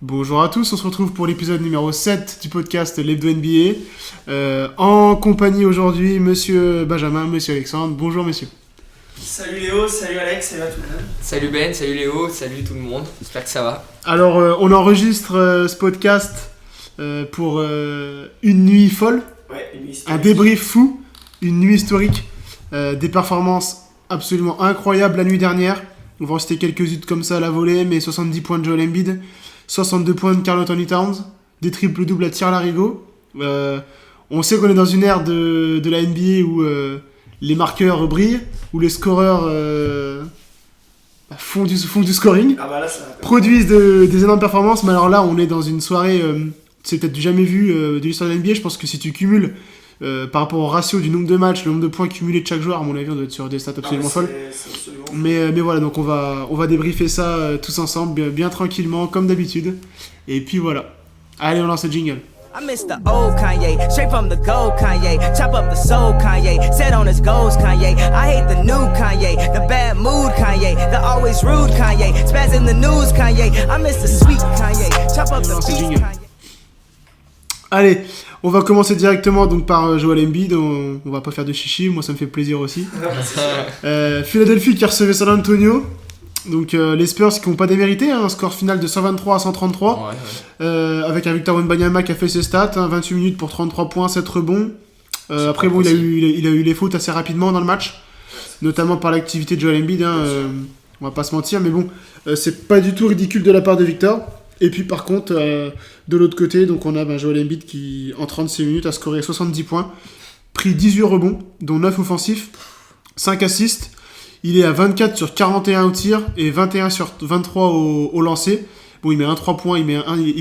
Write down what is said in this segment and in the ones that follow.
Bonjour à tous, on se retrouve pour l'épisode numéro 7 du podcast l'Hebdo NBA. En compagnie aujourd'hui, monsieur Benjamin, monsieur Alexandre. Bonjour messieurs. Salut Léo, salut Alex, salut à tout le monde. Salut Ben, salut Léo, salut tout le monde, j'espère que ça va. Alors, on enregistre ce podcast pour une nuit folle, Une nuit un débrief fou, une nuit historique, des performances absolument incroyables la nuit dernière. On va en citer quelques-unes comme ça à la volée, mais 70 points de Joel Embiid, 62 points de Karl Anthony Towns, des triples-doubles à tir-larigot. On sait qu'on est dans une ère de la NBA où les marqueurs brillent, où les scoreurs font du scoring, produisent des énormes performances. Mais alors là, on est dans une soirée, c'est peut-être du jamais vu de l'histoire de la NBA. Je pense que si tu cumules par rapport au ratio du nombre de matchs, le nombre de points cumulés de chaque joueur, à mon avis, on doit être sur des stats absolument folles. C'est absolument Mais voilà, donc on va débriefer ça tous ensemble, bien tranquillement, comme d'habitude. Et puis voilà. Allez, on lance le jingle. I miss the old Kanye, straight from the gold Kanye. Chop up the soul Kanye, set on his goals Kanye. I hate the new Kanye, the bad mood Kanye, the always rude Kanye, spaz in the news Kanye. I miss the sweet Kanye, chop up the beats Kanye. Allez, on va commencer directement donc par Joel Embiid. On va pas faire de chichi, moi ça me fait plaisir aussi. Philadelphie qui recevait San Antonio. Donc les Spurs qui n'ont pas démérité, un score final de 123 à 133. Avec un Victor Wembanyama qui a fait ses stats, 28 minutes pour 33 points, 7 rebonds. Après bon, il a eu les fautes assez rapidement dans le match, notamment par l'activité de Joel Embiid. On va pas se mentir, mais bon, c'est pas du tout ridicule de la part de Victor. Et puis par contre, de l'autre côté, donc on a Joel Embiid qui, en 36 minutes, a scoré 70 points, pris 18 rebonds, dont 9 offensifs, 5 assists. Il est à 24 sur 41 au tir et 21 sur 23 au lancer. Bon, il met un 3 points, il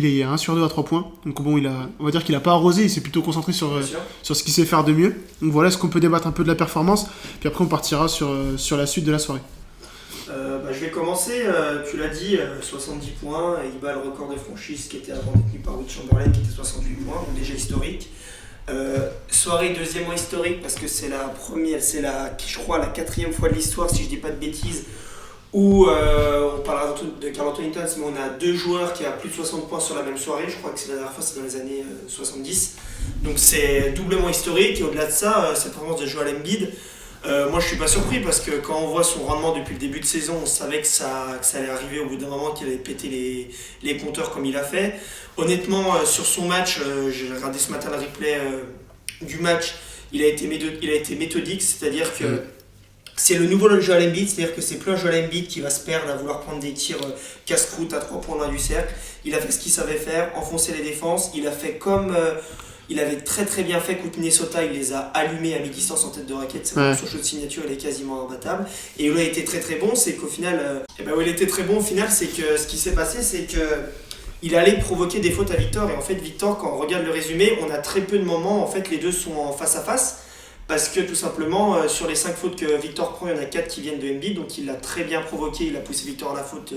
est à 1 sur 2 à 3 points. Donc bon, on va dire qu'il n'a pas arrosé, il s'est plutôt concentré sur ce qu'il sait faire de mieux. Donc voilà, est-ce qu'on peut débattre un peu de la performance. Puis après, on partira sur la suite de la soirée. Je vais commencer, tu l'as dit, 70 points, il bat le record de franchise qui était avant détenu par Will Chamberlain qui était 68 points, donc déjà historique. Soirée deuxièmement historique parce que c'est la première, je crois la 4e fois de l'histoire si je dis pas de bêtises où on parlera de Karl Anthony Towns, mais on a deux joueurs qui a plus de 60 points sur la même soirée. Je crois que c'est la dernière fois, c'est dans les années 70, donc c'est doublement historique. Et au-delà de ça, cette performance de Joel Embiid, moi je suis pas surpris parce que quand on voit son rendement depuis le début de saison, on savait que ça allait arriver au bout d'un moment, qu'il allait péter les compteurs comme il a fait. Honnêtement, sur son match, j'ai regardé ce matin le replay du match, il a été méthodique, c'est-à-dire que c'est le nouveau Joel Embiid, c'est-à-dire que c'est plus un Joel Embiid qui va se perdre à vouloir prendre des tirs casse-croûte à 3 points loin du cercle. Il a fait ce qu'il savait faire, enfoncer les défenses, il a fait comme... il avait très très bien fait contre Minnesota, il les a allumés à mi-distance en tête de raquette, son shoot de signature il est quasiment imbattable. Et où il a été très très bon, c'est qu'au final, où il était très bon au final, c'est que ce qui s'est passé, c'est que il allait provoquer des fautes à Victor. Et en fait, Victor, quand on regarde le résumé, on a très peu de moments, en fait les deux sont en face à face. Parce que tout simplement, sur les 5 fautes que Victor prend, il y en a 4 qui viennent de Embiid, donc il l'a très bien provoqué, il a poussé Victor à la faute,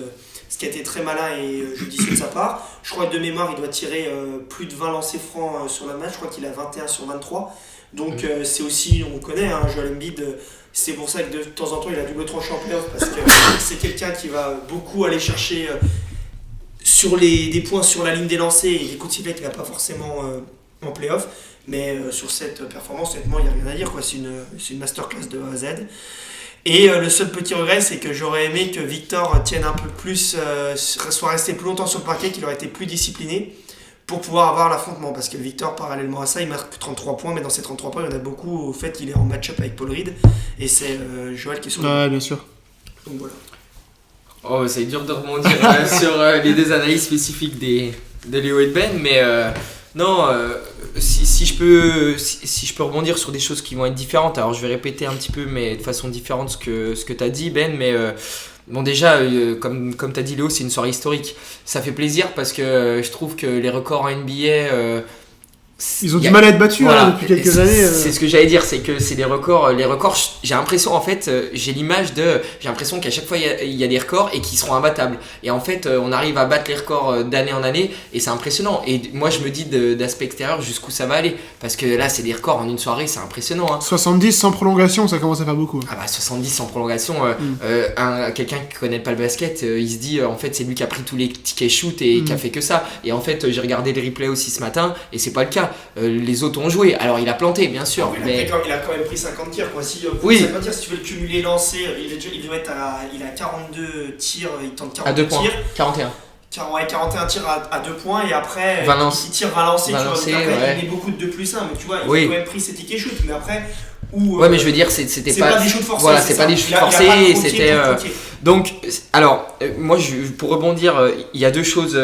ce qui a été très malin et judicieux de sa part. Je crois que de mémoire, il doit tirer plus de 20 lancers francs sur le match, je crois qu'il a 21 sur 23. Donc c'est aussi, on connaît, Joel Embiid, c'est pour ça que de temps en temps il a double tranchant en playoff, parce que c'est quelqu'un qui va beaucoup aller chercher sur des points sur la ligne des lancers et des coups de sifflet qu'il n'a pas forcément en playoff. Mais sur cette performance, honnêtement, il n'y a rien à dire, quoi. C'est une masterclass de A à Z. Et le seul petit regret, c'est que j'aurais aimé que Victor tienne un peu plus, soit resté plus longtemps sur le parquet, qu'il aurait été plus discipliné pour pouvoir avoir l'affrontement. Parce que Victor, parallèlement à ça, il marque 33 points, mais dans ces 33 points, il y en a beaucoup au fait qu'il est en match-up avec Paul Reed. Et c'est Joel qui est sur le Ouais, bien sûr. Donc voilà. Oh, c'est dur de rebondir sur les deux analyses spécifiques de Léo et de Ben, mais non, si je peux rebondir sur des choses qui vont être différentes, alors je vais répéter un petit peu, mais de façon différente ce que tu as dit, Ben, mais bon, déjà, comme tu as dit, Léo, c'est une soirée historique. Ça fait plaisir parce que je trouve que les records en NBA, Ils ont du mal à être battus depuis quelques années. C'est ce que j'allais dire, c'est que c'est des records. Les records, j'ai l'impression, en fait, j'ai l'impression qu'à chaque fois il y a des records et qu'ils seront imbattables. Et en fait, on arrive à battre les records d'année en année et c'est impressionnant. Et moi, je me dis d'aspect extérieur jusqu'ù ça va aller. Parce que là, c'est des records en une soirée, c'est impressionnant. 70 sans prolongation, ça commence à faire beaucoup. Ah bah 70 sans prolongation, quelqu'un qui connaît pas le basket, il se dit en fait c'est lui qui a pris tous les tickets shoot et qui a fait que ça. Et en fait, j'ai regardé les replays aussi ce matin et c'est pas le cas. Les autres ont joué, alors il a planté bien sûr, mais il a quand même pris 50 tirs quoi. Si, 50 tirs, si tu veux le cumuler lancé, il doit être il a 42 tirs, il tente 40 à 2 tirs. Points. 41. 41 tirs à 2 points et après Valence. il tire Valencé, tu vois, donc après ouais. il met beaucoup de 2+1, mais tu vois, il a quand même pris ses tickets shoot, mais après ouais, mais je veux dire, c'était pas des shoots forcés. Voilà, c'est pas des shoots forcés, c'était. Donc, alors, moi, pour rebondir, il y a deux choses.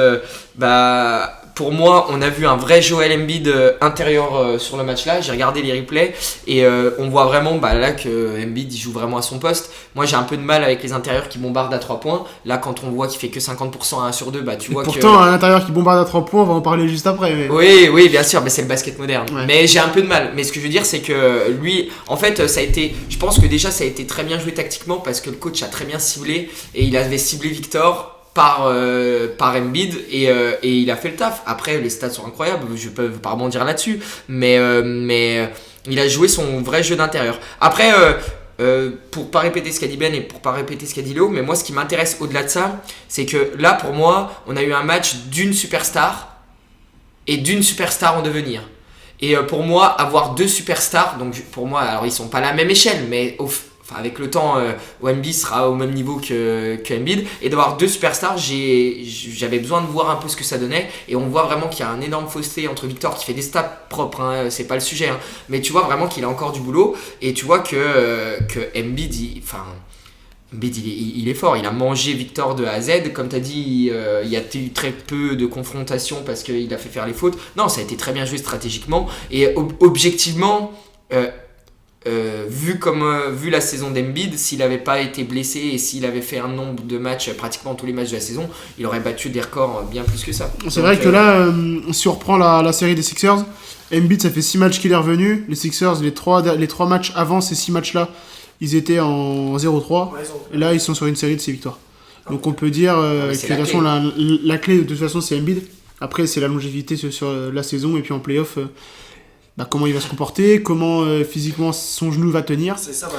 Pour moi, on a vu un vrai Joel Embiid intérieur sur le match là. J'ai regardé les replays et on voit vraiment là que Embiid il joue vraiment à son poste. Moi, j'ai un peu de mal avec les intérieurs qui bombardent à 3 points. Là, quand on voit qu'il fait que 50% à 1 sur 2, tu vois pourtant, un intérieur qui bombarde à 3 points, on va en parler juste après. Mais... Oui, bien sûr, mais c'est le basket moderne. Ouais. Mais j'ai un peu de mal. Mais ce que je veux dire, c'est que lui, en fait, je pense que déjà, ça a été très bien joué tactiquement parce que le coach a très bien ciblé et il avait ciblé Victor par Embiid et il a fait le taf. Après, les stats sont incroyables, je peux pas rebondir là-dessus, mais il a joué son vrai jeu d'intérieur. Après, pour pas répéter ce qu'a dit Ben et pour pas répéter ce qu'a dit Léo, mais moi ce qui m'intéresse au-delà de ça, c'est que là pour moi, on a eu un match d'une superstar et d'une superstar en devenir. Et pour moi, avoir deux superstars, donc pour moi, alors ils sont pas à la même échelle, mais avec le temps, Embiid sera au même niveau que Embiid. Et d'avoir deux superstars, j'avais besoin de voir un peu ce que ça donnait. Et on voit vraiment qu'il y a un énorme fossé entre Victor qui fait des stats propres, c'est pas le sujet. Mais tu vois vraiment qu'il a encore du boulot. Et tu vois que Embiid, il est fort. Il a mangé Victor de A à Z. Comme tu as dit, il y a eu très peu de confrontations parce qu'il a fait faire les fautes. Non, ça a été très bien joué stratégiquement. Et objectivement... vu la saison d'Embiid, s'il n'avait pas été blessé et s'il avait fait un nombre de matchs, pratiquement tous les matchs de la saison, il aurait battu des records bien plus que ça. C'est vrai que là, si on reprend la série des Sixers, Embiid, ça fait 6 matchs qu'il est revenu. Les Sixers, les 3 matchs avant ces 6 matchs-là, ils étaient en 0-3. Et là, ils sont sur une série de 6 victoires. Donc on peut dire que de toute façon, la clé, de toute façon, c'est Embiid. Après, c'est la longévité sur la saison et puis en play-off... comment il va se comporter, comment physiquement son genou va tenir. C'est ça.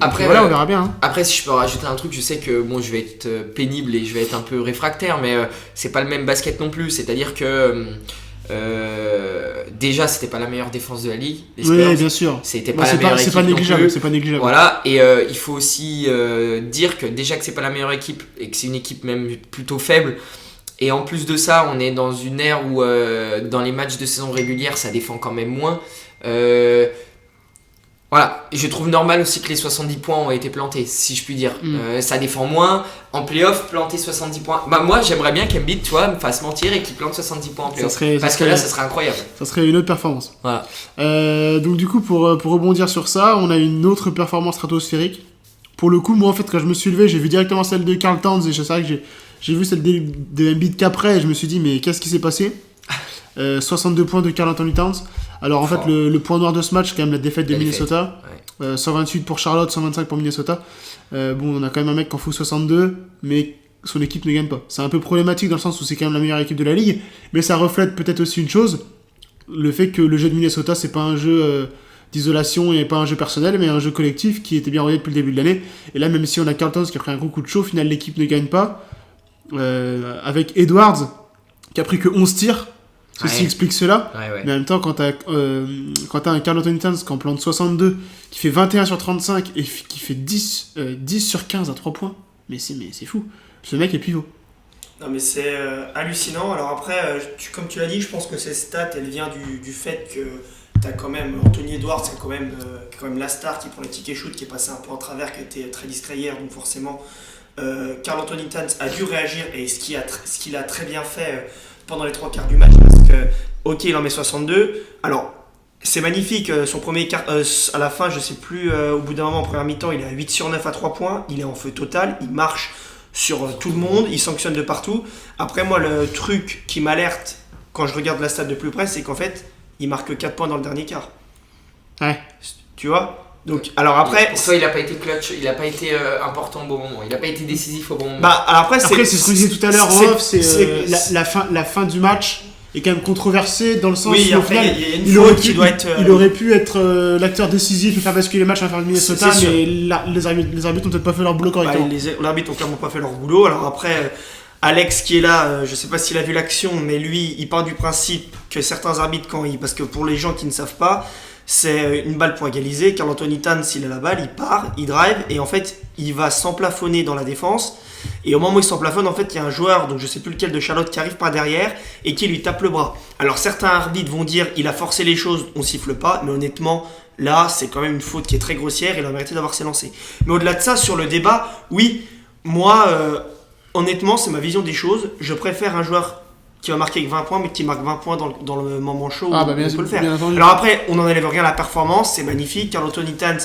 Après, voilà, on verra bien. Après, si je peux rajouter un truc, je sais que je vais être pénible et je vais être un peu réfractaire, mais c'est pas le même basket non plus. C'est-à-dire que déjà, c'était pas la meilleure défense de la ligue. Les Spurs, oui, bien sûr. C'était pas la meilleure équipe. C'est pas négligeable. Voilà, et il faut aussi dire que déjà que c'est pas la meilleure équipe et que c'est une équipe même plutôt faible. Et en plus de ça, on est dans une ère où dans les matchs de saison régulière, ça défend quand même moins. Voilà, je trouve normal aussi que les 70 points ont été plantés, si je puis dire. Ça défend moins. En play-off, planter 70 points. Moi, j'aimerais bien qu'Embiid, tu vois, me fasse mentir et qu'il plante 70 points en play-off. Parce que là, ça serait incroyable. Ça serait une autre performance. Voilà. Donc du coup, pour rebondir sur ça, on a une autre performance stratosphérique. Pour le coup, moi, en fait, quand je me suis levé, j'ai vu directement celle de Karl Towns et c'est vrai que j'ai vu celle de Embiid qu'après et je me suis dit mais qu'est-ce qui s'est passé 62 points de Karl Anthony Towns. Alors en fait le point noir de ce match c'est quand même la défaite de Minnesota. 128 pour Charlotte, 125 pour Minnesota. On a quand même un mec qui en fout 62 mais son équipe ne gagne pas. C'est un peu problématique dans le sens où c'est quand même la meilleure équipe de la ligue, mais ça reflète peut-être aussi une chose, le fait que le jeu de Minnesota c'est pas un jeu d'isolation et pas un jeu personnel mais un jeu collectif qui était bien rodé depuis le début de l'année. Et là même si on a Karl Towns qui a pris un gros coup de chaud, au final l'équipe ne gagne pas. Avec Edwards qui a pris que 11 tirs, ceci explique cela. Mais en même temps, quand t'as un Karl Anthony Towns qui en plante 62, qui fait 21 sur 35 et qui fait 10 sur 15 à 3 points, mais c'est fou. Ce mec est pivot. Non mais c'est hallucinant. Alors après, comme tu l'as dit, je pense que cette stat, elle vient du fait que t'as quand même Anthony Edwards, qui est quand même la star qui prend les tickets shoot, qui est passé un peu en travers, qui a été très discret hier, donc forcément Karl Anthony Towns a dû réagir et ce qu'il a très bien fait pendant les 3 quarts du match parce que il en met 62. Alors c'est magnifique, son premier quart à la fin je sais plus, au bout d'un moment en première mi-temps il est à 8 sur 9 à 3 points, il est en feu total, il marche sur tout le monde, il sanctionne de partout. Après moi le truc qui m'alerte quand je regarde la stat de plus près, c'est qu'en fait, il marque 4 points dans le dernier quart. Ouais. Tu vois ? Donc, alors après. Pour toi, il a pas été clutch, il a pas été important au bon moment, il a pas été décisif au bon moment. Bah, alors après, c'est ce qu'on disait tout à l'heure en off, c'est la fin du match est quand même controversée dans le sens où au final, il aurait pu être l'acteur décisif et faire basculer le match en faveur de Minnesota, mais les arbitres n'ont peut-être pas fait leur boulot correctement. Les arbitres n'ont clairement pas fait leur boulot. Alors après, Alex qui est là, je sais pas s'il a vu l'action, mais lui, il part du principe que certains arbitres, parce que pour les gens qui ne savent pas, c'est une balle pour égaliser. Karl Anthony Towns, s'il a la balle, il part, il drive, et en fait, il va s'emplafonner dans la défense. Et au moment où il s'emplafonne, en fait, il y a un joueur, donc je sais plus lequel de Charlotte, qui arrive par derrière et qui lui tape le bras. Alors certains arbitres vont dire il a forcé les choses, on siffle pas, mais honnêtement, là, c'est quand même une faute qui est très grossière, il a mérité d'avoir s'élancé. Mais au-delà de ça, sur le débat, oui, moi, honnêtement, c'est ma vision des choses. Je préfère un joueur qui va marquer avec 20 points, mais qui marque 20 points dans le moment chaud où on peut le faire. Alors après, on n'enlève rien à la performance, c'est magnifique. Karl Anthony Towns,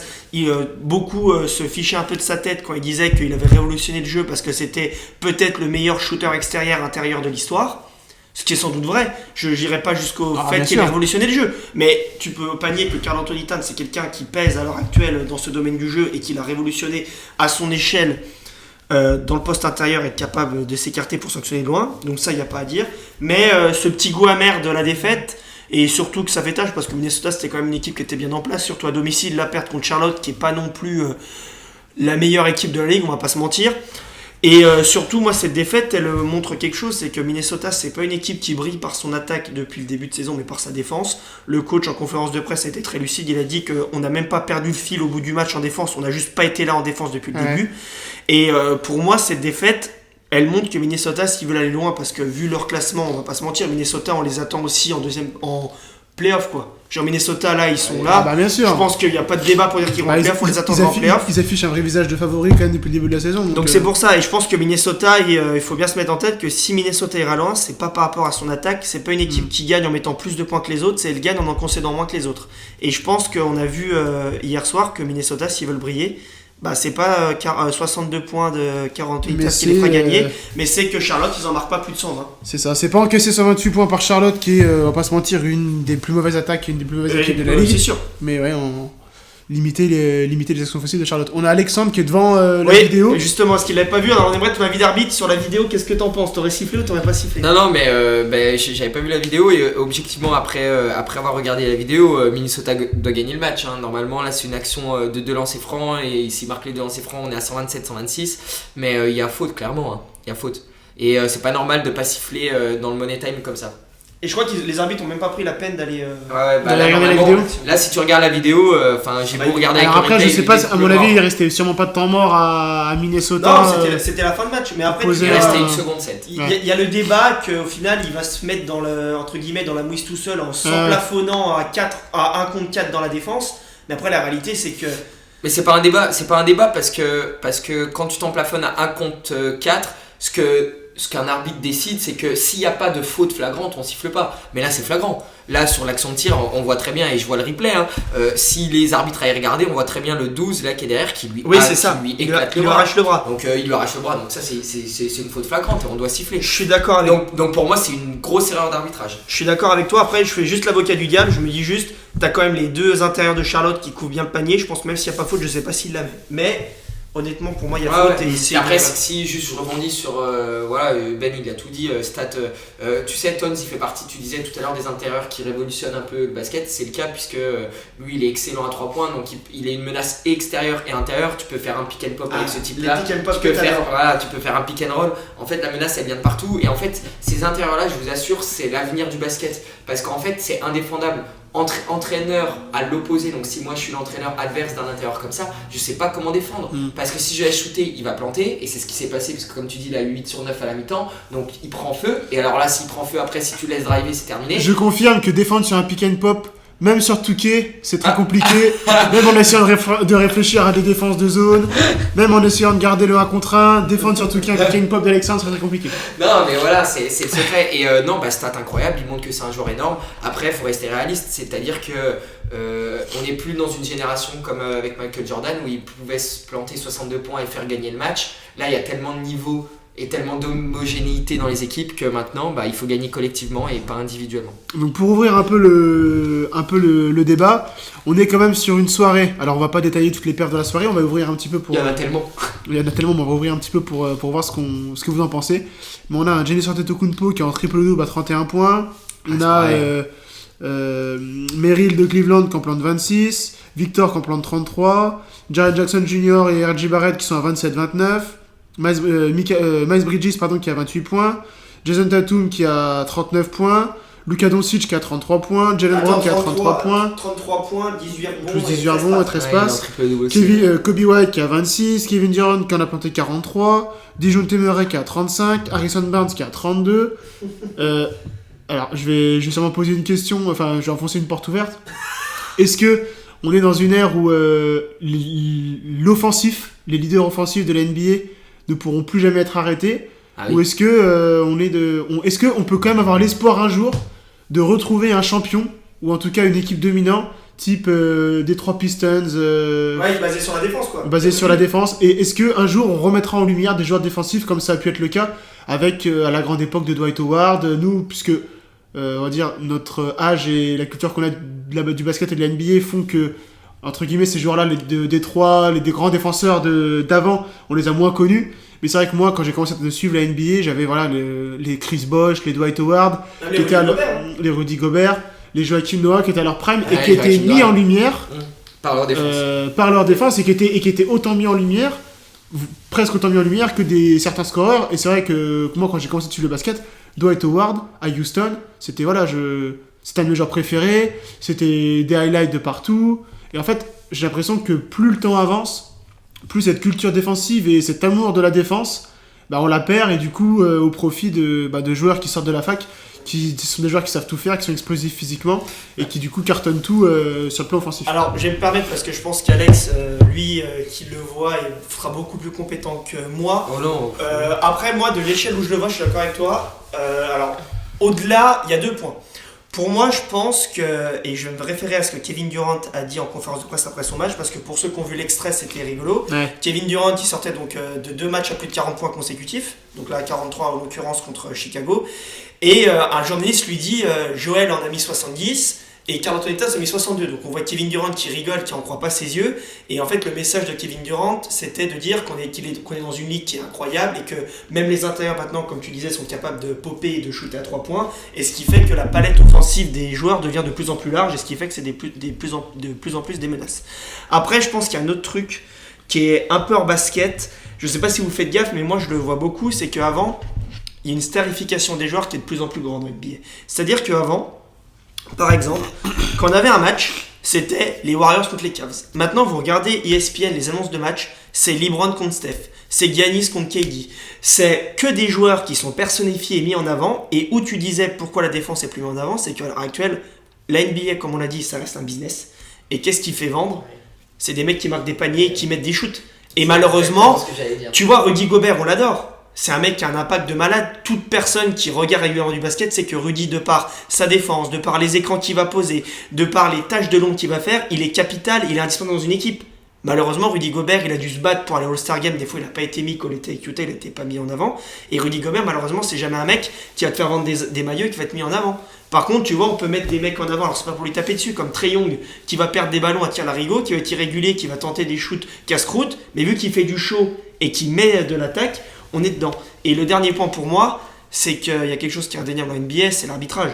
beaucoup se fichaient un peu de sa tête quand il disait qu'il avait révolutionné le jeu parce que c'était peut-être le meilleur shooter extérieur-intérieur de l'histoire. Ce qui est sans doute vrai. Je n'irai pas jusqu'au fait qu'il ait révolutionné le jeu. Mais tu peux pas nier que Karl Anthony Towns, c'est quelqu'un qui pèse à l'heure actuelle dans ce domaine du jeu et qui l'a révolutionné à son échelle. Dans le poste intérieur, être capable de s'écarter pour sanctionner de loin, donc ça il n'y a pas à dire, mais ce petit goût amer de la défaite, et surtout que ça fait tâche parce que Minnesota c'était quand même une équipe qui était bien en place, surtout à domicile, la perte contre Charlotte qui est pas non plus la meilleure équipe de la ligue, on va pas se mentir. Et surtout, moi, cette défaite, elle montre quelque chose, c'est que Minnesota, c'est pas une équipe qui brille par son attaque depuis le début de saison, mais par sa défense. Le coach, en conférence de presse, a été très lucide. Il a dit qu'on n'a même pas perdu le fil au bout du match en défense, on n'a juste pas été là en défense depuis le début. Et pour moi, cette défaite, elle montre que Minnesota, s'ils veulent aller loin, parce que vu leur classement, on va pas se mentir, Minnesota, on les attend aussi en playoff, quoi. Genre Minnesota, là, ils sont là. Bien sûr. Je pense qu'il n'y a pas de débat pour dire qu'ils vont en playoff, on les attend en playoff. Ils affichent un vrai visage de favori quand même depuis le début de la saison. Donc c'est pour ça, et je pense que Minnesota, il faut bien se mettre en tête que si Minnesota ira loin, c'est pas par rapport à son attaque, c'est pas une équipe qui gagne en mettant plus de points que les autres, c'est elle gagne en concédant moins que les autres. Et je pense qu'on a vu hier soir que Minnesota, s'ils veulent briller, c'est pas 62 points de 48 qui les fera gagner, mais c'est que Charlotte, ils en marquent pas plus de 120. C'est ça, c'est pas encaissé 128 points par Charlotte qui est, on va pas se mentir, une des plus mauvaises attaques et une des plus mauvaises équipes de la ligue. C'est sûr. Mais ouais, limiter les actions offensives de Charlotte. On a Alexandre qui est devant la vidéo. Justement, ce qu'il l'avait pas vu, alors on aimerait ton avis d'arbitre sur la vidéo, qu'est-ce que t'en penses ? T'aurais sifflé ou t'aurais pas sifflé ? Non, mais j'avais pas vu la vidéo et objectivement, après avoir regardé la vidéo, Minnesota doit gagner le match. Hein. Normalement, là, c'est une action de 2 lancers francs et s'il marque les 2 lancers francs, on est à 127-126. Mais il y a faute, clairement. Hein. Il y a faute. Et c'est pas normal de pas siffler dans le money time comme ça. Et je crois que les arbitres ont même pas pris la peine d'aller regarder la vidéo. Là, si tu regardes la vidéo, j'ai beau regarder avec après, replay, je sais pas, à mon avis, il restait sûrement pas de temps mort à Minnesota. Non, c'était la fin de match. Mais après, il restait une seconde 7. Il y a le débat qu'au final, il va se mettre dans la mouise tout seul en s'emplafonnant à 1 contre 4 dans la défense. Mais après, la réalité, c'est que. Mais c'est pas un débat parce que quand tu t'emplafonnes à 1 contre 4, ce qu'un arbitre décide, c'est que s'il n'y a pas de faute flagrante, on siffle pas. Mais là, c'est flagrant. Là, sur l'action de tir, on voit très bien, et je vois le replay, si les arbitres aillent regarder, on voit très bien le 12 là qui est derrière, qui lui éclate le bras. Arrache le bras. Donc il lui arrache le bras, donc ça c'est une faute flagrante et on doit siffler. Je suis d'accord avec donc pour moi, c'est une grosse erreur d'arbitrage. Je suis d'accord avec toi, après je fais juste l'avocat du diable, je me dis juste, t'as quand même les 2 intérieurs de Charlotte qui couvrent bien le panier, je pense que même s'il n'y a pas faute, je sais pas s'il l'avait. Mais honnêtement, pour moi, il y a faute. Et après, si juste je rebondis sur. Ben, il a tout dit. Tu sais, Tons, il fait partie, tu disais tout à l'heure, des intérieurs qui révolutionnent un peu le basket. C'est le cas, puisque lui, il est excellent à 3 points. Donc, il est une menace extérieure et intérieure. Tu peux faire un pick and pop avec ce type-là. Tu peux faire un pick and roll. En fait, la menace, elle vient de partout. Et en fait, ces intérieurs-là, je vous assure, c'est l'avenir du basket. Parce qu'en fait, c'est indéfendable. Entraîneur à l'opposé, donc si moi je suis l'entraîneur adverse d'un intérieur comme ça, je sais pas comment défendre parce que si je laisse shooter, il va planter et c'est ce qui s'est passé parce que comme tu dis, il a eu 8 sur 9 à la mi-temps, donc il prend feu et alors là, s'il prend feu après, si tu laisses driver, c'est terminé. Je confirme que défendre sur un pick and pop, même sur Touquet, c'est très compliqué, même en essayant de réfléchir à des défenses de zone, même en essayant de garder le 1 contre 1, défendre sur Touquet un pick and pop d'Alexandre, c'est très compliqué. Non, mais voilà, c'est le secret. Et stat incroyable, il montre que c'est un joueur énorme. Après, il faut rester réaliste, c'est-à-dire que on n'est plus dans une génération comme avec Michael Jordan où il pouvait se planter 62 points et faire gagner le match. Là, il y a tellement de niveaux et tellement d'homogénéité dans les équipes que maintenant il faut gagner collectivement et pas individuellement. Donc pour ouvrir un peu le débat, on est quand même sur une soirée. Alors on va pas détailler toutes les perfs de la soirée, on va ouvrir un petit peu pour... Il y en a tellement. Il y en a tellement, mais on va ouvrir un petit peu pour voir ce que vous en pensez. Mais on a un Giannis Antetokounmpo qui est en triple-double à 31 points. On a Merrill de Cleveland qui en plante 26, Victor qui en plante 33, Jared Jackson Jr. et R.J. Barrett qui sont à 27-29, Miles Bridges qui a 28 points, Jason Tatum qui a 39 points, Luka Doncic qui a 33 points, Jalen Brown qui a 33 points, 33 points, 18 rebonds, plus 18 rebonds et 13 passes, Ouais, Kobe White qui a 26, Kevin Durant qui en a planté 43, Dejounte Murray qui a 35, Harrison Barnes qui a 32. Alors, je vais sûrement poser une question, enfin, je vais enfoncer une porte ouverte. Est-ce que on est dans une ère où l'offensif, les leaders offensifs de la NBA ne pourront plus jamais être arrêtés, ou est-ce que est-ce qu'on peut quand même avoir l'espoir un jour de retrouver un champion ou en tout cas une équipe dominante type Detroit Pistons basé sur la défense quoi. Basé sur la défense. Et est-ce qu'un jour on remettra en lumière des joueurs défensifs comme ça a pu être le cas avec à la grande époque de Dwight Howard, nous, puisque on va dire notre âge et la culture qu'on a du basket et de la NBA font que entre guillemets ces joueurs-là, les Détroit, les grands défenseurs d'avant, on les a moins connus. Mais c'est vrai que moi, quand j'ai commencé à suivre la NBA, j'avais les Chris Bosh, les Dwight Howard, les Rudy Gobert, les Joakim Noah qui étaient à leur prime et qui étaient mis en lumière par leur défense. Par leur défense et qui étaient autant mis en lumière, presque autant mis en lumière que certains scoreurs. Et c'est vrai que moi, quand j'ai commencé à suivre le basket, Dwight Howard à Houston, c'était c'était un de mes joueurs préférés, c'était des highlights de partout. Et en fait, j'ai l'impression que plus le temps avance, plus cette culture défensive et cet amour de la défense, on la perd et du coup au profit de joueurs qui sortent de la fac, qui sont des joueurs qui savent tout faire, qui sont explosifs physiquement et qui du coup cartonnent tout sur le plan offensif. Alors je vais me permettre parce que je pense qu'Alex, lui qui le voit, il sera beaucoup plus compétent que moi. Oh non. Après moi, de l'échelle où je le vois, je suis d'accord avec toi. Alors au-delà, il y a 2 points. Pour moi, je pense que, et je vais me référer à ce que Kevin Durant a dit en conférence de presse après son match, parce que pour ceux qui ont vu l'extrait, c'était rigolo. Ouais. Kevin Durant, il sortait donc de 2 matchs à plus de 40 points consécutifs, donc là 43 en l'occurrence contre Chicago, et un journaliste lui dit Joël en a mis 70 et Karl Anthony Towns a mis 62. Donc on voit Kevin Durant qui rigole, qui n'en croit pas ses yeux, et en fait le message de Kevin Durant, c'était de dire qu'on est dans une ligue qui est incroyable et que même les intérieurs maintenant, comme tu disais, sont capables de popper et de shooter à 3 points, et ce qui fait que la palette offensive des joueurs devient de plus en plus large, et ce qui fait que c'est de plus en plus des menaces. Après, je pense qu'il y a un autre truc qui est un peu hors basket, je sais pas si vous faites gaffe, mais moi je le vois beaucoup, c'est qu'avant, il y a une starification des joueurs qui est de plus en plus grande dans le NBA. C'est-à-dire qu'avant, par exemple, quand on avait un match, c'était les Warriors contre les Cavs. Maintenant, vous regardez ESPN, les annonces de match, c'est LeBron contre Steph, c'est Giannis contre KD. C'est que des joueurs qui sont personnifiés et mis en avant. Et où tu disais pourquoi la défense est plus mise en avant, c'est qu'à l'heure actuelle, la NBA, comme on l'a dit, ça reste un business. Et qu'est-ce qui fait vendre ? C'est des mecs qui marquent des paniers, qui mettent des shoots. Et malheureusement, tu vois, Rudy Gobert, on l'adore. C'est un mec qui a un impact de malade. Toute personne qui regarde régulièrement du basket sait que Rudy, de par sa défense, de par les écrans qu'il va poser, de par les tâches de l'ombre qu'il va faire, il est capital, il est indispensable dans une équipe. Malheureusement, Rudy Gobert, il a dû se battre pour aller au All-Star Game. Des fois, il n'a pas été mis. Quand il était avec Utah, il n'était pas mis en avant. Et Rudy Gobert, malheureusement, c'est jamais un mec qui va te faire vendre des maillots et qui va être mis en avant. Par contre, tu vois, on peut mettre des mecs en avant. Alors, c'est pas pour lui taper dessus, comme Trae Young, qui va perdre des ballons à tir larigot, qui va être irrégulier, qui va tenter des shoots casse-croûte. Mais vu qu'il fait du show et qu'il met de l'attaque, on est dedans. Et le dernier point pour moi, c'est qu'il y a quelque chose qui est indéniable dans NBA, c'est l'arbitrage.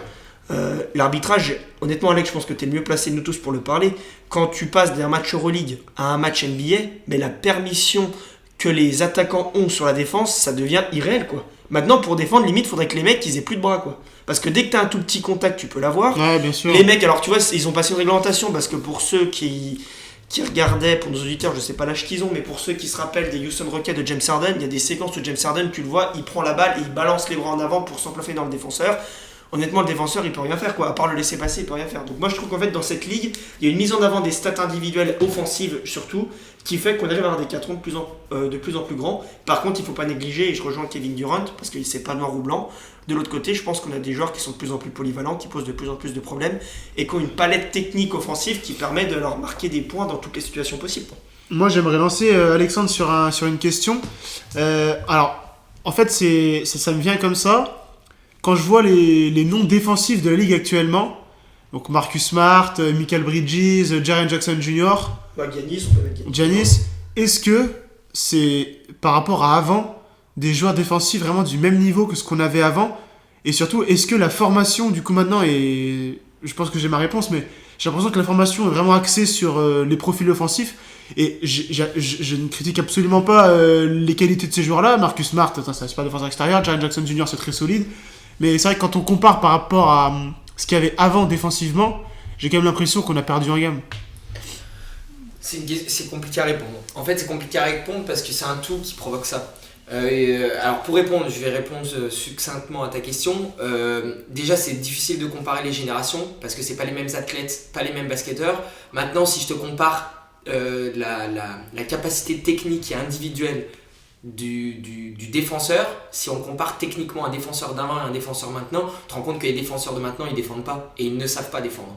L'arbitrage, honnêtement Alex, je pense que tu es le mieux placé de nous tous pour le parler. Quand tu passes d'un match Euroleague à un match NBA, mais la permission que les attaquants ont sur la défense, ça devient irréel quoi. Maintenant pour défendre, limite, faudrait que les mecs ils aient plus de bras quoi. Parce que dès que tu as un tout petit contact, tu peux l'avoir. Ouais, bien sûr. Les mecs, alors tu vois, ils ont passé une réglementation parce que pour ceux qui regardaient, pour nos auditeurs, je sais pas l'âge qu'ils ont, mais pour ceux qui se rappellent des Houston Rockets de James Harden, il y a des séquences où James Harden, tu le vois, il prend la balle et il balance les bras en avant pour s'emplaffer dans le défenseur. Honnêtement, le défenseur, il peut rien faire, quoi. À part le laisser passer, il peut rien faire. Donc moi, je trouve qu'en fait, dans cette ligue, il y a une mise en avant des stats individuelles offensives, surtout, qui fait qu'on arrive à avoir des cartons de plus en plus grands. Par contre, il faut pas négliger, et je rejoins Kevin Durant, parce que c'est pas noir ou blanc. De l'autre côté, je pense qu'on a des joueurs qui sont de plus en plus polyvalents, qui posent de plus en plus de problèmes, et qui ont une palette technique offensive qui permet de leur marquer des points dans toutes les situations possibles. Moi, j'aimerais lancer Alexandre sur une question. Alors, En fait, ça me vient comme ça. Quand je vois les noms défensifs de la Ligue actuellement, donc Marcus Smart, Michael Bridges, Jaren Jackson Jr., Giannis, on peut mettre Giannis, est-ce que c'est par rapport à avant des joueurs défensifs vraiment du même niveau que ce qu'on avait avant? Et surtout, est-ce que la formation du coup maintenant est... Je pense que j'ai ma réponse, mais j'ai l'impression que la formation est vraiment axée sur les profils offensifs. Et je ne critique absolument pas les qualités de ces joueurs-là. Marcus Smart, c'est un super défenseur extérieur. Jaren Jackson Jr., c'est très solide. Mais c'est vrai que quand on compare par rapport à ce qu'il y avait avant défensivement, j'ai quand même l'impression qu'on a perdu en gamme. C'est compliqué à répondre. En fait, c'est compliqué à répondre parce que c'est un tout qui provoque ça. Alors pour répondre, je vais répondre succinctement à ta question. Déjà, c'est difficile de comparer les générations parce que c'est pas les mêmes athlètes, pas les mêmes basketteurs. Maintenant, si je te compare la capacité technique et individuelle du défenseur, si on compare techniquement un défenseur d'avant et un défenseur maintenant, tu te rends compte que les défenseurs de maintenant, ils défendent pas et ils ne savent pas défendre.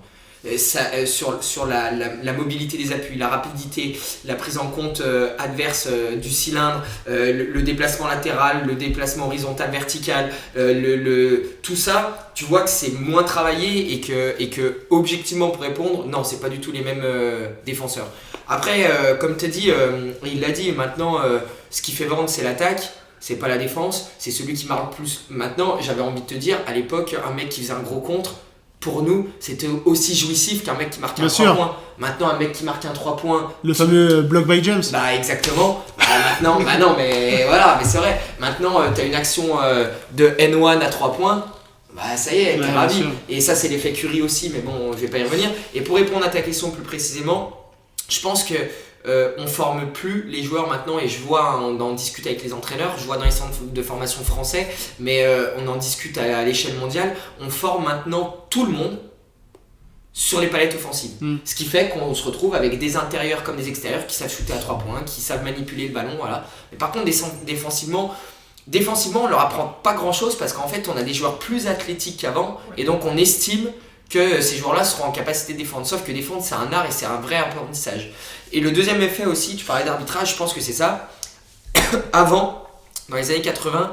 Sur la mobilité des appuis, la rapidité, la prise en compte adverse du cylindre, le déplacement latéral, le déplacement horizontal, vertical, tout ça, tu vois que c'est moins travaillé et que objectivement pour répondre, non, c'est pas du tout les mêmes défenseurs. Après, comme tu as dit, il l'a dit, maintenant, ce qui fait vendre, c'est l'attaque. C'est pas la défense, c'est celui qui marque le plus. Maintenant, j'avais envie de te dire, à l'époque, un mec qui faisait un gros contre, pour nous, c'était aussi jouissif qu'un mec qui marquait un 3 points. Maintenant, un mec qui marque un 3 points... Le fameux block by James. Bah exactement. Maintenant, non, mais voilà, mais c'est vrai. Maintenant, t'as une action de N1 à 3 points, bah ça y est, t'es ravi. Et ça, c'est l'effet Curry aussi, mais bon, je vais pas y revenir. Et pour répondre à ta question plus précisément, je pense que on forme plus les joueurs maintenant, et je vois, on en discute avec les entraîneurs, je vois dans les centres de formation français, mais on en discute à l'échelle mondiale. On forme maintenant tout le monde sur les palettes offensives. Ce qui fait qu'on se retrouve avec des intérieurs comme des extérieurs qui savent shooter à 3 points, qui savent manipuler le ballon, voilà. Mais par contre, défensivement, on leur apprend pas grand chose parce qu'en fait, on a des joueurs plus athlétiques qu'avant, et donc on estime que ces joueurs-là seront en capacité de défendre. Sauf que défendre, c'est un art et c'est un vrai apprentissage. Et le deuxième effet aussi, tu parlais d'arbitrage, je pense que c'est ça. Avant, dans les années 80,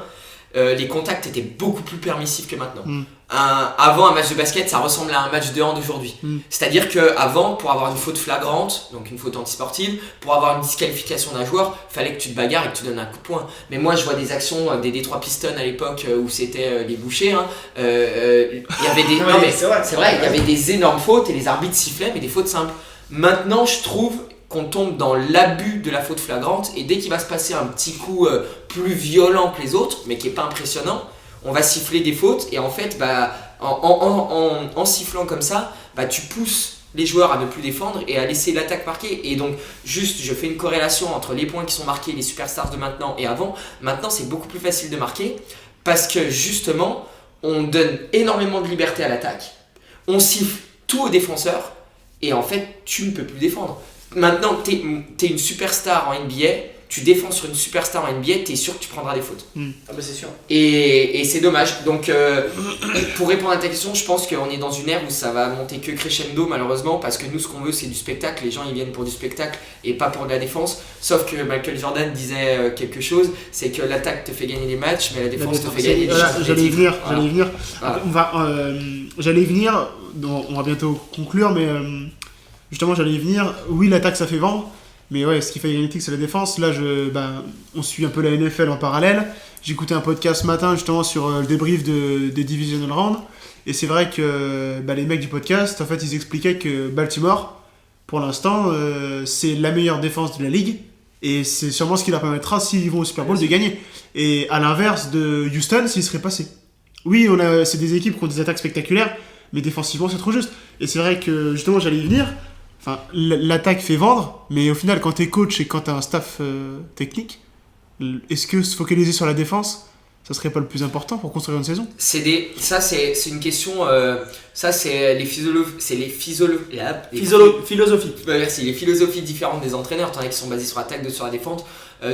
les contacts étaient beaucoup plus permissifs que maintenant. Avant, un match de basket, ça ressemble à un match de hand aujourd'hui. C'est-à-dire qu'avant, pour avoir une faute flagrante, donc une faute antisportive, pour avoir une disqualification d'un joueur, il fallait que tu te bagarres et que tu donnes un coup de poing. Mais moi, je vois des actions des Detroit Pistons à l'époque où c'était les bouchers. Il y avait des... non, mais c'est vrai, il y avait des énormes fautes et les arbitres sifflaient, mais des fautes simples. Maintenant, je trouve qu'on tombe dans l'abus de la faute flagrante, et dès qu'il va se passer un petit coup plus violent que les autres, mais qui n'est pas impressionnant, on va siffler des fautes, et en fait, bah, en sifflant comme ça, bah, tu pousses les joueurs à ne plus défendre et à laisser l'attaque marquer. Et donc, juste, je fais une corrélation entre les points qui sont marqués, les superstars de maintenant et avant. Maintenant, c'est beaucoup plus facile de marquer parce que justement, on donne énormément de liberté à l'attaque, on siffle tout aux défenseurs, et en fait, tu ne peux plus défendre. Maintenant, t'es une superstar en NBA, tu défends sur une superstar en NBA, t'es sûr que tu prendras des fautes. Ah bah c'est sûr. Et c'est dommage. Donc, pour répondre à ta question, je pense qu'on est dans une ère où ça va monter que crescendo, malheureusement, parce que nous, ce qu'on veut, c'est du spectacle. Les gens, ils viennent pour du spectacle et pas pour de la défense. Sauf que Michael Jordan disait quelque chose, c'est que l'attaque te fait gagner les matchs, mais la défense te fait gagner les titres. J'allais y venir. Voilà. J'allais y venir. On va bientôt conclure, mais justement, j'allais y venir. Oui, l'attaque, ça fait vendre. Mais ouais, ce qui fait gagner, c'est la défense. Là, on suit un peu la NFL en parallèle. J'écoutais un podcast ce matin justement sur le débrief des Divisional Round. Et c'est vrai que les mecs du podcast, en fait, ils expliquaient que Baltimore, pour l'instant, c'est la meilleure défense de la ligue. Et c'est sûrement ce qui leur permettra, s'ils vont au Super Bowl, de gagner. Et à l'inverse de Houston, s'ils seraient passés. Oui, c'est des équipes qui ont des attaques spectaculaires, mais défensivement, c'est trop juste. Et c'est vrai que justement, j'allais y venir. Enfin, l'attaque fait vendre, mais au final, quand t'es coach et quand t'as un staff technique, est-ce que se focaliser sur la défense, ça serait pas le plus important pour construire une saison ? Ça, c'est une question. Ça, c'est les philosophies. Merci. Les philosophies différentes des entraîneurs. T'en as qui sont basés sur l'attaque, d'autres sur la défense.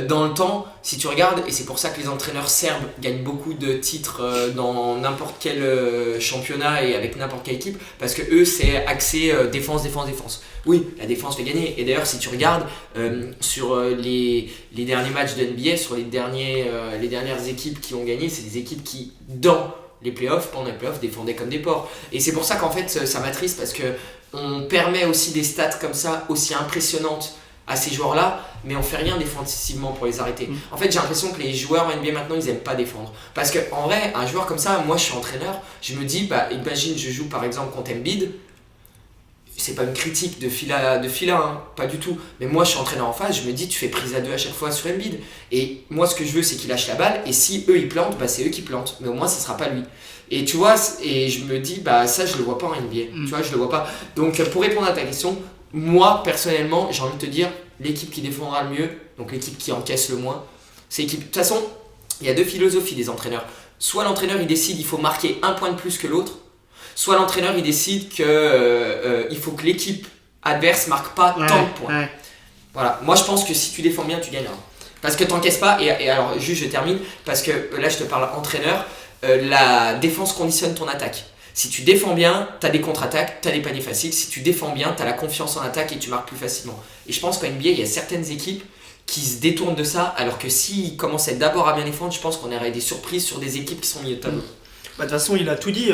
dans le temps, si tu regardes, et c'est pour ça que les entraîneurs serbes gagnent beaucoup de titres dans n'importe quel championnat et avec n'importe quelle équipe, parce que eux c'est axé défense. Oui, la défense fait gagner. Et d'ailleurs, si tu regardes sur les derniers matchs de NBA, sur les dernières équipes qui ont gagné, c'est des équipes qui, pendant les playoffs, défendaient comme des porcs. Et c'est pour ça qu'en fait, ça m'attriste, parce que on permet aussi des stats comme ça, aussi impressionnantes à ces joueurs-là, mais on fait rien défensivement pour les arrêter. En fait, j'ai l'impression que les joueurs en NBA maintenant, ils aiment pas défendre. Parce que en vrai, un joueur comme ça, moi je suis entraîneur, je me dis, imagine, je joue par exemple contre Embiid. C'est pas une critique de fila, hein, pas du tout. Mais moi, je suis entraîneur en face, je me dis, tu fais prise à 2 à chaque fois sur Embiid. Et moi, ce que je veux, c'est qu'il lâche la balle. Et si eux, ils plantent, c'est eux qui plantent. Mais au moins, ce sera pas lui. Et tu vois, et je me dis, ça, je le vois pas en NBA. Tu vois, je le vois pas. Donc, pour répondre à ta question, moi, personnellement, j'ai envie de te dire, l'équipe qui défendra le mieux, donc l'équipe qui encaisse le moins, c'est l'équipe. De toute façon, il y a 2 philosophies des entraîneurs. Soit l'entraîneur, il décide, il faut marquer 1 point de plus que l'autre. Soit l'entraîneur il décide que il faut que l'équipe adverse marque pas tant de points. Ouais. Voilà, moi je pense que si tu défends bien, tu gagneras. Parce que t'encaisses pas, et alors juste je termine, parce que là je te parle entraîneur, la défense conditionne ton attaque. Si tu défends bien, t'as des contre-attaques, t'as des paniers faciles. Si tu défends bien, t'as la confiance en attaque et tu marques plus facilement. Et je pense qu'en NBA, il y a certaines équipes qui se détournent de ça, alors que s'ils commençaient d'abord à bien défendre, je pense qu'on aurait des surprises sur des équipes qui sont milieu de tableau. De toute façon, il a tout dit.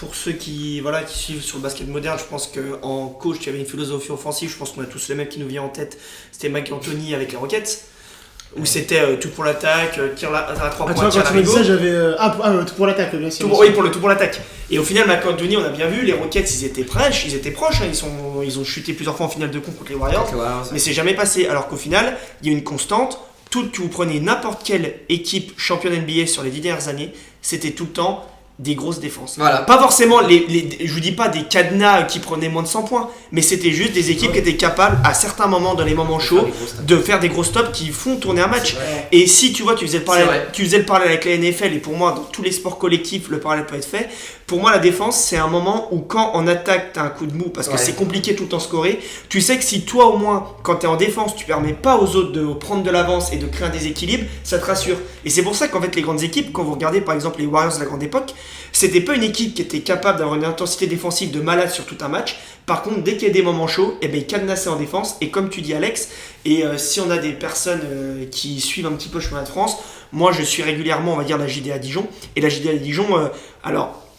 Pour ceux qui suivent sur le basket moderne, je pense qu'en coach, il y avait une philosophie offensive. Je pense qu'on a tous les mêmes qui nous vient en tête. C'était Mike D'Antoni avec les Rockets, où c'était tout pour l'attaque, tir à 3 points, tir à rigo. Ça, j'avais tout pour l'attaque, bien sûr. Oui, pour le tout pour l'attaque. Et au final, Mike D'Antoni, on a bien vu, les Rockets, ils étaient proches. Hein, ils ont chuté plusieurs fois en finale de conf contre les Warriors, mais c'est jamais passé. Alors qu'au final, il y a une constante. Que vous preniez n'importe quelle équipe championne NBA sur les 10 dernières années, c'était tout le temps des grosses défenses. Voilà. Pas forcément, je vous dis pas des cadenas qui prenaient moins de 100 points, mais c'était juste des équipes qui étaient capables, à certains moments, dans les moments chauds, de faire des gros stops qui font tourner un match. Et si tu vois, tu faisais le parallèle avec la NFL, et pour moi, dans tous les sports collectifs, le parallèle peut être fait. Pour moi, la défense, c'est un moment où quand en attaque, t'as un coup de mou, parce que c'est compliqué tout le temps scorer, tu sais que si toi, au moins, quand t'es en défense, tu permets pas aux autres de prendre de l'avance et de créer un déséquilibre, ça te rassure. Et c'est pour ça qu'en fait, les grandes équipes, quand vous regardez par exemple les Warriors de la grande époque, c'était pas une équipe qui était capable d'avoir une intensité défensive de malade sur tout un match. Par contre, dès qu'il y a des moments chauds, ils cadenassaient en défense. Et comme tu dis, Alex, et si on a des personnes qui suivent un petit peu le chemin de France, moi je suis régulièrement, on va dire, la JDA Dijon. Et la JDA Dijon,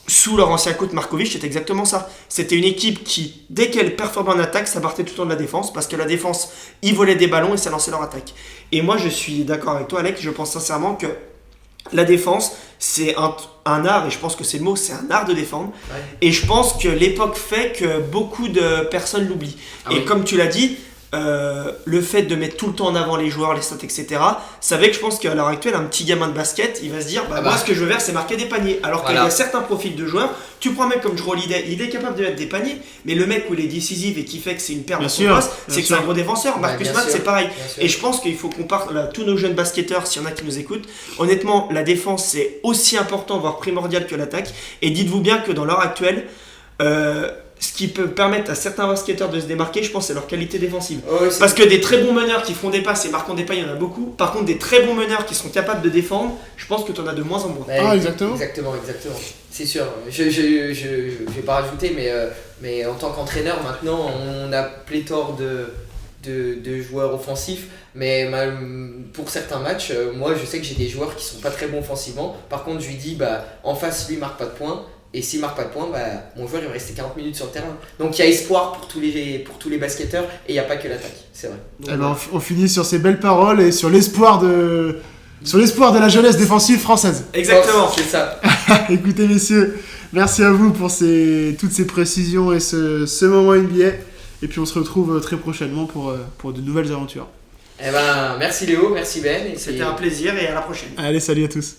sous leur ancien coach Markovic, c'était exactement ça. C'était une équipe qui, dès qu'elle performait en attaque, ça partait tout le temps de la défense, parce que la défense, ils volaient des ballons et ça lançait leur attaque. Et moi, je suis d'accord avec toi, Alex, je pense sincèrement que la défense, c'est un art, et je pense que c'est le mot, c'est un art de défendre. Ouais. Et je pense que l'époque fait que beaucoup de personnes l'oublient. Comme tu l'as dit, le fait de mettre tout le temps en avant les joueurs, les stats, etc., ça fait que je pense qu'à l'heure actuelle, un petit gamin de basket, il va se dire moi, ce que je veux faire, c'est marquer des paniers. Alors qu'il y a certains profils de joueurs, tu prends un mec comme Jrue Holiday, il est capable de mettre des paniers, mais le mec où il est décisif et qui fait que c'est une paire de son poste, c'est que c'est un gros défenseur. Marcus Smart, c'est pareil. Et je pense qu'il faut qu'on parle à tous nos jeunes basketteurs, s'il y en a qui nous écoutent. Honnêtement, la défense, c'est aussi important, voire primordial que l'attaque. Et dites-vous bien que dans l'heure actuelle, ce qui peut permettre à certains basketteurs de se démarquer, je pense, c'est leur qualité défensive. Parce que des très bons meneurs qui font des passes et marquant des pas, il y en a beaucoup. Par contre, des très bons meneurs qui sont capables de défendre, je pense que tu en as de moins en moins. Exactement. Exactement. C'est sûr. Je vais pas rajouter, mais en tant qu'entraîneur, maintenant, on a pléthore de joueurs offensifs. Mais pour certains matchs, moi, je sais que j'ai des joueurs qui sont pas très bons offensivement. Par contre, je lui dis, en face, lui, marque pas de points. Et s'il marque pas de points, mon joueur il va rester 40 minutes sur le terrain. Donc il y a espoir pour tous les basketteurs, et il n'y a pas que l'attaque, c'est vrai. Donc, on finit sur ces belles paroles et sur l'espoir de la jeunesse défensive française. Exactement, c'est ça. Écoutez messieurs, merci à vous pour toutes ces précisions et ce moment NBA. Et puis on se retrouve très prochainement pour de nouvelles aventures. Merci Léo, merci Ben. C'était un plaisir et à la prochaine. Allez, salut à tous.